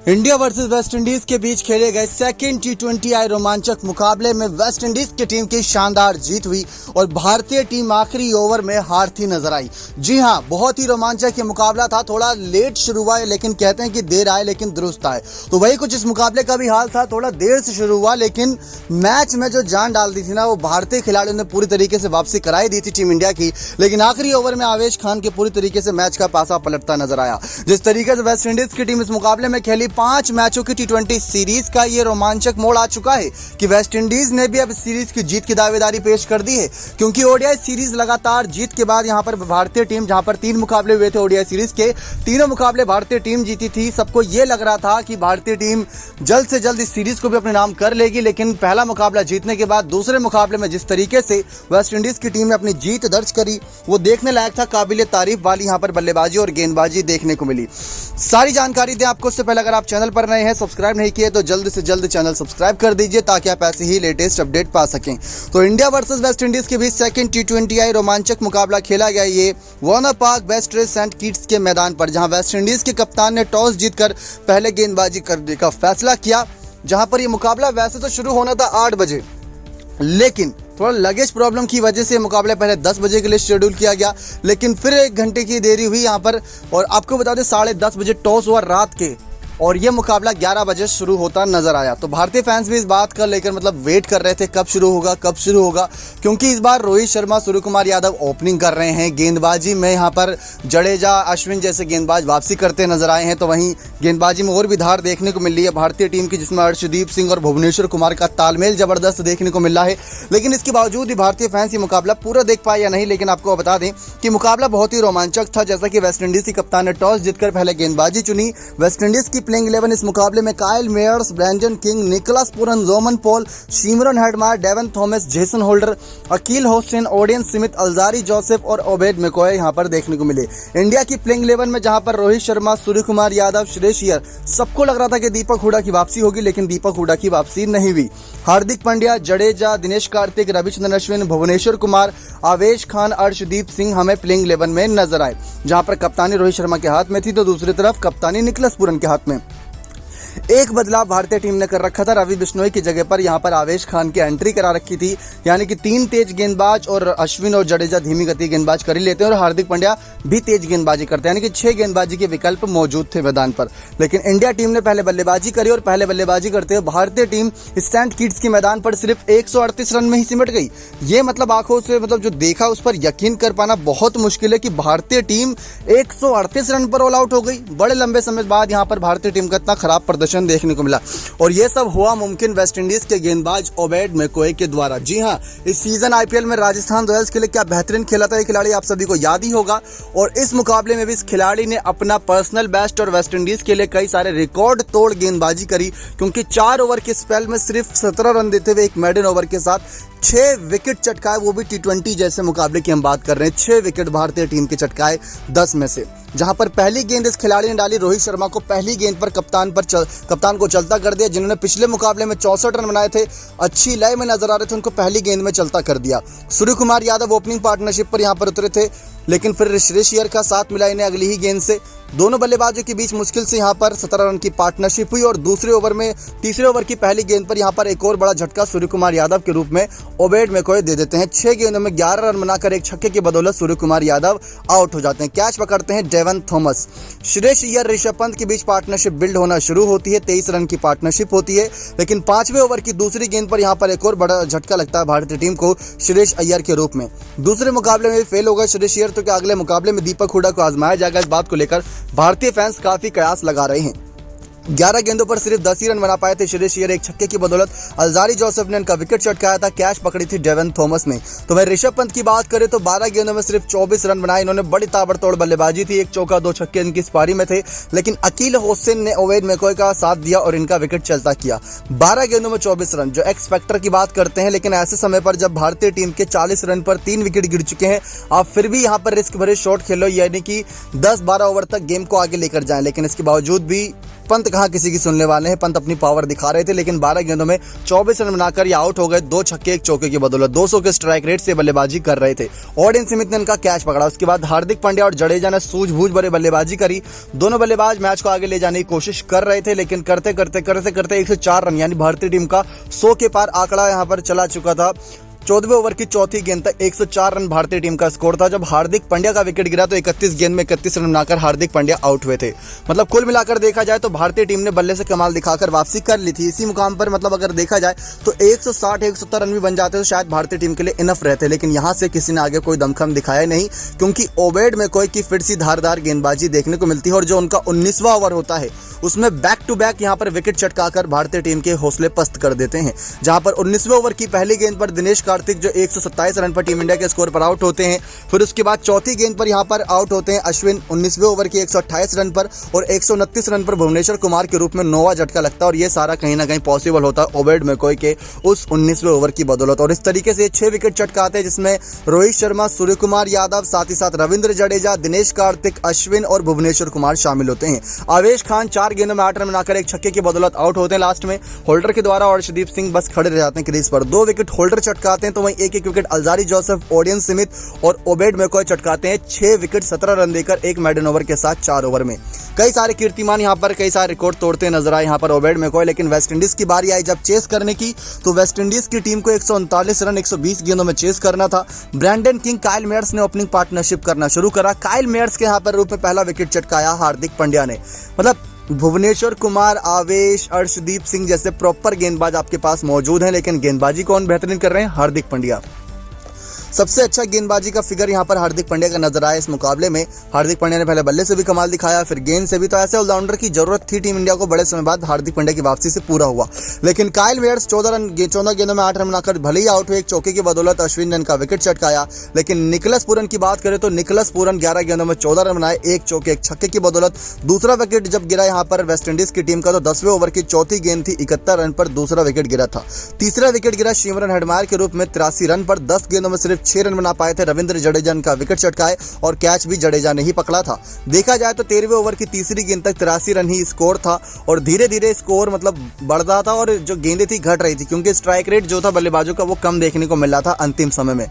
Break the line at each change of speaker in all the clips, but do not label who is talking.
India versus West Indies के बीच खेले गए सेकेंड T20I रोमांचक मुकाबले में वेस्ट इंडीज की टीम की शानदार जीत हुई और भारतीय टीम आखिरी ओवर में हारती नजर आई। जी हां, बहुत ही रोमांचक ये मुकाबला था। थोड़ा लेट शुरू हुआ है, लेकिन कहते हैं कि देर आए लेकिन दुरुस्त आए, तो वही कुछ इस मुकाबले का भी हाल था। थोड़ा देर से शुरू हुआ, लेकिन मैच में जो जान डाल दी थी ना, वो भारतीय खिलाड़ियों ने पूरी तरीके से वापसी कराई दी थी टीम इंडिया की। लेकिन आखिरी ओवर में आवेश खान के पूरी तरीके से मैच का पासा पलटता नजर आया। जिस तरीके से वेस्ट इंडीज की टीम इस मुकाबले में खेली, 5 मैचों की T20 सीरीज का ये रोमांचक मोड़ आ चुका है कि वेस्ट इंडीज ने भी अब सीरीज की जीत की दावेदारी पेश कर दी है, क्योंकि ओडीआई सीरीज लगातार जीत के बाद यहां पर भारतीय टीम, जहां पर 3 मुकाबले हुए थे ओडीआई सीरीज के, तीनों मुकाबले भारतीय टीम जीती थी। सबको ये लग रहा था कि भारतीय टीम जल्द से जल्द इस सीरीज को भी अपने नाम कर लेगी, लेकिन पहला मुकाबला जीतने के बाद दूसरे मुकाबले में जिस तरीके से वेस्ट इंडीज की टीम ने अपनी जीत दर्ज करी, वो देखने लायक था। काबिले तारीफ वाली यहां पर बल्लेबाजी और गेंदबाजी देखने को मिली। सारी जानकारी दें आपको, उससे पहले अगर आप चैनल पर नए हैं, सब्सक्राइब नहीं किए तो जल्द से जल्द चैनल सब्सक्राइब कर दीजिए, ताकि आप ऐसे ही लेटेस्ट अपडेट पा सकें। तो इंडिया वर्सेस वेस्ट इंडीज के बीच सेकंड T20I रोमांचक मुकाबला खेला गया ये Warner Park West Saint Kitts के मैदान पर, जहां वेस्ट इंडीज के कप्तान ने टॉस जीतकर पहले गेंदबाजी करने का फैसला किया। जहां पर यह मुकाबला वैसे तो शुरू होना था 8 बजे, लेकिन थोड़ा लगेज प्रॉब्लम की वजह से मुकाबला पहले 10 बजे के लिए शेड्यूल किया गया, लेकिन फिर 1 घंटे की देरी हुई यहाँ पर। और आपको बता दें 10:30 बजे टॉस हुआ रात के, और ये मुकाबला 11 बजे शुरू होता नजर आया। तो भारतीय फैंस भी इस बात का लेकर वेट कर रहे थे कब शुरू होगा, क्योंकि इस बार रोहित शर्मा, सूर्य कुमार यादव ओपनिंग कर रहे हैं। गेंदबाजी में यहाँ पर जडेजा, अश्विन जैसे गेंदबाज वापसी करते नजर आए हैं। तो वहीं गेंदबाजी में और भी धार देखने को मिल रही है भारतीय टीम की, जिसमें अर्शदीप सिंह और भुवनेश्वर कुमार का तालमेल जबरदस्त देखने को मिल रहा है। लेकिन इसके बावजूद भी भारतीय फैंस ये मुकाबला पूरा देख पाए या नहीं, लेकिन आपको बता दें कि मुकाबला बहुत ही रोमांचक था। जैसा कि वेस्ट इंडीज की कप्तान ने टॉस जीतकर पहले गेंदबाजी चुनी। वेस्ट इंडीज की प्लेइंग 11 इस मुकाबले में Kyle Mayers, Brandon King, Nicholas Pooran, जोमन Paul, Shimron Hetmyer, Devon Thomas, Jason Holder, Akeal Hosein, Odean Smith, Alzarri Joseph और ओबेड मैकॉय यहां पर देखने को मिले। इंडिया की प्लेइंग 11 में जहां पर रोहित शर्मा, सूर्य कुमार यादव, श्रेयस अय्यर, सबको लग रहा था कि दीपक हुडा की वापसी होगी, लेकिन दीपक हुडा की वापसी नहीं हुई। हार्दिक पांड्या, जडेजा, दिनेश कार्तिक, रविचंद्रन अश्विन, भुवनेश्वर कुमार, आवेश खान, अर्शदीप सिंह हमें प्लेइंग 11 में नजर आए, जहां पर कप्तानी रोहित शर्मा के हाथ में थी, तो दूसरी तरफ कप्तानी निकोलस पूरन के हाथ में। एक बदलाव भारतीय टीम ने कर रखा था, रवि बिश्नोई की जगह पर यहां पर आवेश खान की एंट्री करा रखी थी, यानी कि 3 तेज गेंदबाज, और अश्विन और जडेजा धीमी गति गेंदबाज कर ही लेते हैं, और हार्दिक पांड्या भी तेज गेंदबाजी करते हैं, यानी कि 6 गेंदबाजी के विकल्प मौजूद थे मैदान पर। लेकिन इंडिया टीम ने पहले बल्लेबाजी करी, और पहले बल्लेबाजी करते हुए भारतीय टीम सेंट किट्स के मैदान पर सिर्फ 138 रन में ही सिमट गई। ये आंखों से जो देखा उस पर यकीन कर पाना बहुत मुश्किल है कि भारतीय टीम 138 रन पर ऑल आउट हो गई। बड़े लंबे समय बाद यहाँ पर भारतीय टीम का इतना खराब प्रदर्शन देखने को मिला, और यह सब हुआ मुमकिन वेस्ट इंडीज के गेंदबाज ओबेड मैकॉय के द्वारा। जी हां, इस सीजन आईपीएल में राजस्थान रॉयल्स के लिए क्या बेहतरीन खेला था ये खिलाड़ी, आप सभी को याद ही होगा। और इस मुकाबले में भी इस खिलाड़ी ने अपना पर्सनल बेस्ट और वेस्ट इंडीज के लिए कई सारे रिकॉर्ड तोड़ गेंदबाजी करी, क्योंकि 4 ओवर के स्पेल में सिर्फ 17 रन देते हुए एक मेडन ओवर के साथ 6 विकेट चटकाए, वो भी T20 जैसे मुकाबले की हम बात कर रहे हैं। 6 विकेट भारतीय टीम के चटकाए 10 में से, जहां पर पहली गेंद इस खिलाड़ी ने डाली रोहित शर्मा को, पहली गेंद पर कप्तान को चलता कर दिया, जिन्होंने पिछले मुकाबले में 64 रन बनाए थे, अच्छी लय में नजर आ रहे थे, उनको पहली गेंद में चलता कर दिया। सूर्य कुमार यादव ओपनिंग पार्टनरशिप पर यहां पर उतरे थे, लेकिन फिर श्रेयस अय्यर का साथ मिला इन्हें अगली ही गेंद से। दोनों बल्लेबाजों के बीच मुश्किल से यहां पर 17 रन की पार्टनरशिप हुई, और तीसरे ओवर की पहली गेंद पर यहां पर एक और बड़ा झटका सूर्य कुमार यादव के रूप में ओबेड मैकॉय दे देते हैं। 6 गेंदों में 11 रन बनाकर एक छक्के की बदौलत सूर्य कुमार यादव आउट हो जाते हैं। कैच पकड़ते हैं डेवन थॉमस। श्रेयस अय्यर, ऋषभ पंत के बीच पार्टनरशिप बिल्ड होना शुरू होती है, 23 रन की पार्टनरशिप होती है, लेकिन 5वें ओवर की दूसरी गेंद पर यहां पर एक और बड़ा झटका लगता है भारतीय टीम को श्रेयस अय्यर के रूप में। दूसरे मुकाबले में फेल होगा श्रेयस अय्यर, तो क्या अगले मुकाबले में दीपक हुडा को आजमाया जाएगा? इस बात को लेकर भारतीय फैंस काफी कयास लगा रहे हैं। 11 गेंदों पर सिर्फ 10 ही रन बना पाए थे श्रेयस अय्यर, एक छक्के की बदौलत अल्जारी जोसेफ ने उनका विकेट चटकाया था। कैच पकड़ी थी डेवन थॉमस ने। तो वह ऋषभ पंत की बात करें तो 12 गेंदों में सिर्फ 24 रन बनाए, इन्होंने बड़ी ताबड़तोड़ बल्लेबाजी थी, 1 चौका 2 छक्के इनकी इस पारी में थे, लेकिन अकील होसेन ने ओबेड मैकॉय का साथ दिया और इनका विकेट चलता किया। 12 गेंदों में 24 रन, जो एक्स फैक्टर की बात करते हैं, लेकिन ऐसे समय पर जब भारतीय टीम के 40 रन पर 3 विकेट गिर चुके हैं, आप फिर भी यहाँ पर रिस्क भरे शॉट खेलो, यानी कि 10-12 ओवर तक गेम को आगे लेकर जाएं, लेकिन इसके बावजूद भी पंत कहाँ किसी की सुनने वाले हैं। पंत अपनी पावर दिखा रहे थे, लेकिन 12 गेंदों में 24 रन बनाकर ये आउट हो गए। 2 छक्के 1 चौके की बदौलत 200 के स्ट्राइक रेट से बल्लेबाजी कर रहे थे। ऑडेन स्मिथ ने इनका कैच पकड़ा। उसके बाद हार्दिक पांड्या और जडेजा ने सूझबूझ भरे बल्लेबाजी करी। दोनों बल्लेबाज मैच को आगे ले जाने की कोशिश कर रहे थे, लेकिन करते करते 104 रन यानी भारतीय टीम का 100 के पार आंकड़ा यहां पर चला चुका था। 14वें ओवर की चौथी गेंद तक 104 रन भारतीय टीम का स्कोर था। जब हार्दिक पांड्या का विकेट गिरा तो 31 गेंद में 31 रन बनाकर हार्दिक पांड्या आउट हुए थे। मतलब कुल मिलाकर देखा जाए तो भारतीय टीम ने बल्ले से कमाल दिखाकर वापसी कर ली थी। इसी मुकाम पर मतलब अगर देखा जाए तो 160-170 रन भी बन जाते तो शायद भारतीय टीम के लिए इनफ रहते, लेकिन यहां से किसी ने आगे कोई दमखम दिखाया नहीं, क्योंकि ओबेड मैकॉय की फिर सी धारदार गेंदबाजी देखने को मिलती है। और जो उनका 19वां ओवर होता है उसमें बैक टू बैक यहां पर विकेट चटकाकर भारतीय टीम के हौसले पस्त कर देते हैं। जहां पर 19वें ओवर की पहली गेंद पर दिनेश कार्तिक जो 127 रन पर टीम इंडिया के स्कोर पर आउट होते हैं। फिर उसके बाद चौथी गेंद पर यहां पर आउट होते हैं अश्विन 19वें ओवर की 128 रन पर, और 129 रन पर भुवनेश्वर कुमार के रूप में 9वां झटका लगता है। और ये सारा कहीं ना कहीं पॉसिबल होता है ओबेड मैकॉय के उस 19वें ओवर की बदौलत। और इस तरीके से 6 विकेट चटकाते हैं, जिसमें रोहित शर्मा, सूर्य कुमार यादव, साथ ही साथ रविंद्र जडेजा, दिनेश कार्तिक, अश्विन और भुवनेश्वर कुमार शामिल होते हैं। आवेश खान 4 गेंदों में 8 रन बनाकर एक छक्के की बदौलत आउट होते हैं लास्ट में होल्डर के द्वारा, और अर्शदीप सिंह बस खड़े रह जाते हैं क्रीज पर। 2 विकेट होल्डर चटकाते हैं, तो वहीं एक wicket Alzarri Joseph, Odean Smith और ओबेड मैकॉय चटकाते हैं। 6 विकेट 17 रन देकर एक मेडन ओवर के साथ 4 ओवर में। कई सारे कीर्तिमान यहां पर कई सारे रिकॉर्ड तोड़ते नजर आए यहां पर ओबेड मैकॉय। लेकिन वेस्टइंडीज की बारी आई जब चेस करने की, तो वेस्टइंडीज की टीम को 139 रन 120 गेंदों में चेस करना था। ब्रैंडन किंग, काइल मेयर्स ने ओपनिंग पार्टनरशिप करना शुरू करा। काइल मेयर्स के यहां पर रूप में पहला विकेट चटकाया हार्दिक पांड्या ने। मतलब भुवनेश्वर कुमार, आवेश, अर्शदीप सिंह जैसे प्रॉपर गेंदबाज आपके पास मौजूद हैं, लेकिन गेंदबाजी कौन बेहतरीन कर रहे हैं? हार्दिक पांड्या। सबसे अच्छा गेंदबाजी का फिगर यहां पर हार्दिक पांड्या का नजर आया इस मुकाबले में। हार्दिक पांड्या ने पहले बल्ले से भी कमाल दिखाया, फिर गेंद से भी। तो ऐसे ऑलराउंडर की जरूरत थी टीम इंडिया को, बड़े समय बाद हार्दिक पांड्या की वापसी से पूरा हुआ। लेकिन काइल मेयर्स 14 गेंदों में 8 रन बनाकर भले ही आउट हुए। एक चौके की बदौलत अश्विन ने इनका विकेट चटकाया। लेकिन निकलस पूरन की बात करें तो निकलस पूरन 11 गेंदों में 14 रन बनाए, एक चौके एक छक्के की बदौलत। दूसरा विकेट जब गिरा यहां पर वेस्टइंडीज की टीम का, तो 10वें ओवर की चौथी गेंद थी, 71 रन पर दूसरा विकेट गिरा था। तीसरा विकेट गिरा शिमरन हेडमायर के रूप में 83 रन पर। 10 गेंदों में सिर्फ 6 रन बना पाए थे। रविंद्र जडेजा का विकेट चटकाए और कैच भी जडेजा ने ही पकड़ा था। देखा जाए तो 13वें ओवर की तीसरी गेंद तक 83 रन ही स्कोर था, और धीरे धीरे स्कोर मतलब बढ़ रहा था और जो गेंदें थी घट रही थी, क्योंकि स्ट्राइक रेट जो था बल्लेबाजों का वो कम देखने को मिल रहा था अंतिम समय में।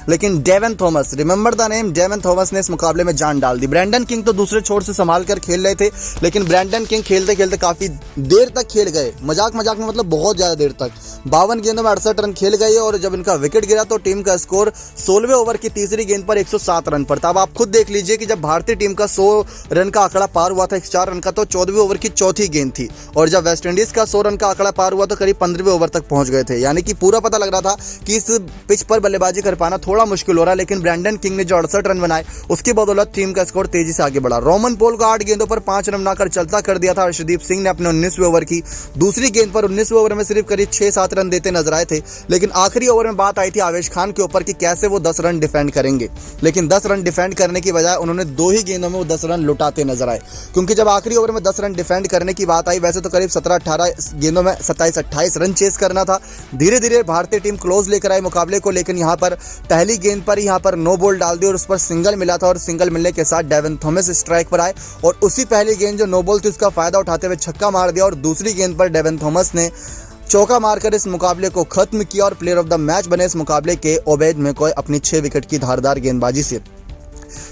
लेकिन Devon Thomas, remember the name, Devon Thomas ने इस मुकाबले में जान डाल दी। ब्रैंडन किंग तो दूसरे छोर से संभाल कर खेल रहे थे, लेकिन ब्रैंडन किंग खेलते खेलते काफी देर तक खेल गए, मजाक में मतलब बहुत ज्यादा देर तक। 52 गेंदों में 68 रन खेल गए, और जब इनका विकेट गिरा तो टीम का स्कोर 16वें ओवर की तीसरी गेंद पर 107 रन पर था। अब आप खुद देख लीजिए कि जब भारतीय टीम का 100 रन का आंकड़ा पार हुआ था 104 रन का, तो 14वें ओवर की चौथी गेंद थी, और जब वेस्टइंडीज का 100 रन का आंकड़ा पार हुआ तो करीब 15वें ओवर तक पहुंच गए थे। यानी कि पूरा पता लग रहा था कि इस पिच पर बल्लेबाजी कर पाना थोड़ा मुश्किल हो रहा है। लेकिन ब्रैंडन किंग ने जो 68 रन बनाए, उसकी बदौलत टीम का स्कोर तेजी से आगे बढ़ा। रोमन पॉल को 8 गेंदों पर 5 रन बनाकर चलता कर दिया था। अर्शदीप सिंह ने अपने 19वें ओवर की दूसरी गेंद पर 19वें ओवर में सिर्फ करीब 6-7 रन देते नजर आए थे। लेकिन आखिरी ओवर में बात आई थी आवेश खान के ऊपर कि कैसे वो 10 रन डिफेंड करेंगे। लेकिन 10 रन डिफेंड करने की बजाय उन्होंने 2 ही गेंदों में वो 10 रन लुटाते नजर आए, क्योंकि जब आखिरी ओवर में 10 रन डिफेंड करने की बात आई, वैसे तो करीब 17-18 गेंदों में 27-28 रन चेस करना था। धीरे धीरे भारतीय टीम क्लोज लेकर आई मुकाबले को, लेकिन यहां पर पहली गेंद पर यहां पर नो बॉल डाल दी और उस पर सिंगल मिला था, और सिंगल मिलने के साथ डेवन थॉमस स्ट्राइक पर आए और उसी पहली गेंद जो नो बॉल थी उसका फायदा उठाते हुए छक्का मार दिया, और दूसरी गेंद पर डेवन थॉमस ने चौका मारकर इस मुकाबले को खत्म किया और प्लेयर ऑफ द मैच बने इस मुकाबले के ओबेड मैकॉय अपनी 6 विकेट की धारदार गेंदबाजी से।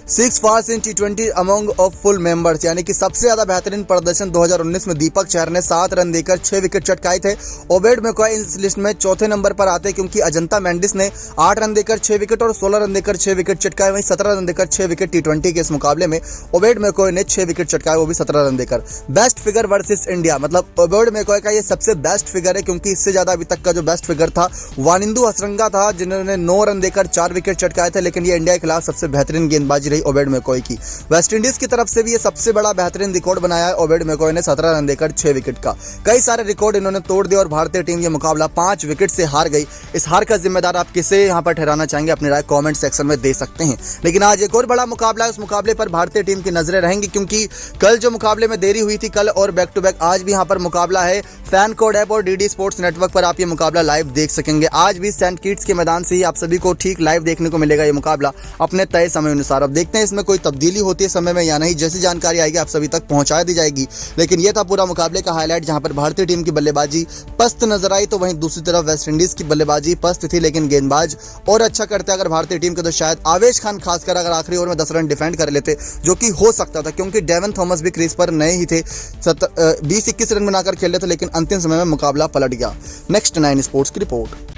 6 fours in T20 among of full members, यानी कि सबसे ज्यादा बेहतरीन प्रदर्शन 2019 में दीपक चहर ने 7 रन देकर 6 विकेट चटकाए थे। ओबेड मैकॉय इस लिस्ट में चौथे नंबर पर आते, क्योंकि अजंता मेंडिस ने 8 रन देकर 6 विकेट और 16 रन देकर 6 विकेट चटकाए। वहीं 17 रन देकर 6 विकेट T20 के इस मुकाबले में ओबेड मैकॉय ने 6 विकेट चटकाए, वो भी 17 रन देकर। बेस्ट फिगर वर्सेस इंडिया, मतलब ओबेड मैकॉय का ये सबसे बेस्ट फिगर है, क्योंकि इससे ज्यादा अभी तक का जो बेस्ट फिगर था वानिंदु हसरंगा था, जिन्होंने 9 रन देकर 4 विकेट चटकाए थे। लेकिन ये इंडिया के खिलाफ सबसे बेहतरीन गेंदबाजी रही ओबेड मैकॉय की। वेस्टइंडीज की तरफ से भी ये सबसे बड़ा बेहतरीन रिकॉर्ड बनाया है ओबेड मैकॉय ने 17 रन देकर 6 विकेट का। कई सारे रिकॉर्ड इन्होंने तोड़ दिए और भारतीय टीम ये मुकाबला 5 विकेट से हार गई। इस हार का जिम्मेदार आप किसे यहां पर ठहराना चाहेंगे, अपनी राय कमेंट सेक्शन में दे सकते हैं। लेकिन आज एक और बड़ा मुकाबला है, उस मुकाबले पर भारतीय टीम की नजरें रहेंगी, क्योंकि कल जो मुकाबले में देरी हुई थी, कल और बैक टू बैक आज भी यहां पर मुकाबला है। फैन कोड ऐप और डीडी स्पोर्ट्स नेटवर्क पर आप ये मुकाबला लाइव देख सकेंगे। आज भी सेंट किट्स के मैदान से ही आप सभी को ठीक लाइव देखने को मिलेगा ये मुकाबला अपने तय समय अनुसार। अनुसार। अब देखते हैं इसमें कोई तब्दीली होती है समय में या नहीं, जैसी जानकारी आएगी आप सभी तक पहुंचा दी जाएगी। लेकिन यह था पूरा मुकाबले का हाईलाइट, जहां पर भारतीय टीम की बल्लेबाजी पस्त नजर आई, तो वहीं दूसरी तरफ वेस्टइंडीज की बल्लेबाजी पस्त थी, लेकिन गेंदबाज और अच्छा करते अगर भारतीय टीम के, तो शायद आवेश खान खासकर अगर आखिरी ओवर में 10 रन डिफेंड कर लेते, जो कि हो सकता था, क्योंकि डेवन थॉमस भी क्रीज पर नए ही थे, 20-21 रन बनाकर खेल रहे थे, लेकिन अंतिम समय में मुकाबला पलट गया। नेक्स्ट 9 स्पोर्ट्स की रिपोर्ट।